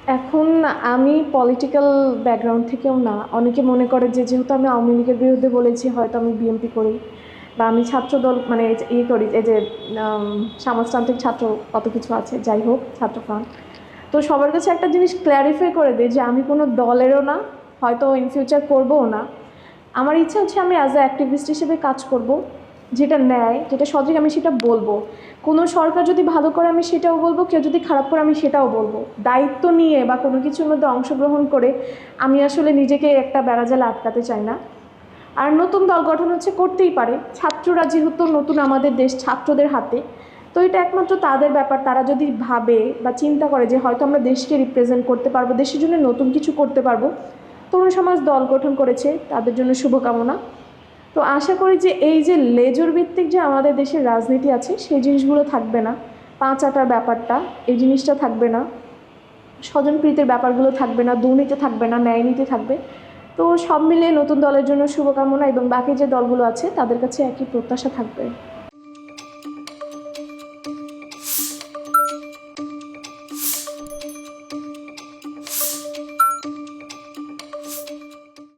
এখন আমি political background থেকেও না, অনেকে মনে করে যে যেহেতু আমি আওয়ামী লীগের বিরুদ্ধে বলেছি হয়তো আমি বিএনপি করি বা আমি ছাত্রদল মানে করি, এই যে সমাজতান্ত্রিক ছাত্র কত কিছু আছে, যাই হোক ছাত্র ফ্রন্ট। তো সবার কাছে একটা জিনিস ক্ল্যারিফাই করে দিই যে আমি কোনো দলেরও না, হয়তো ইন ফিউচার করবোও না। আমার ইচ্ছা হচ্ছে আমি অ্যাজ এ অ্যাক্টিভিস্ট হিসেবে কাজ করব, যেটা ন্যায়, যেটা সঠিক আমি সেটা বলবো। কোনো সরকার যদি ভালো করে আমি সেটাও বলবো, কেউ যদি খারাপ করে আমি সেটাও বলবো। দায়িত্ব নিয়ে বা কোনো কিছুর মধ্যে অংশগ্রহণ করে আমি আসলে নিজেকে একটা বেড়াজালে আটকাতে চাই না। আর নতুন দল গঠন হচ্ছে করতেই পারে, ছাত্ররা যেহেতু নতুন, আমাদের দেশ ছাত্রদের হাতে, তো এটা একমাত্র তাদের ব্যাপার। তারা যদি ভাবে বা চিন্তা করে যে হয়তো আমরা দেশকে রিপ্রেজেন্ট করতে পারবো, দেশের জন্য নতুন কিছু করতে পারবো, তরুণ সমাজ দল গঠন করেছে, তাদের জন্য শুভকামনা। তো আশা করি যে এই যে লেজুর ভিত্তিক যে আমাদের দেশের রাজনীতি আছে সেই জিনিসগুলো থাকবে না, পাঁচ আটার ব্যাপারটা, এই জিনিসটা থাকবে না, স্বজনপ্রীতির ব্যাপারগুলো থাকবে না, দুর্নীতি থাকবে না, ন্যায় নীতি থাকবে। তো সব মিলিয়ে নতুন দলের জন্য শুভকামনা, এবং বাকি যে দলগুলো আছে তাদের কাছে একই প্রত্যাশা থাকবে।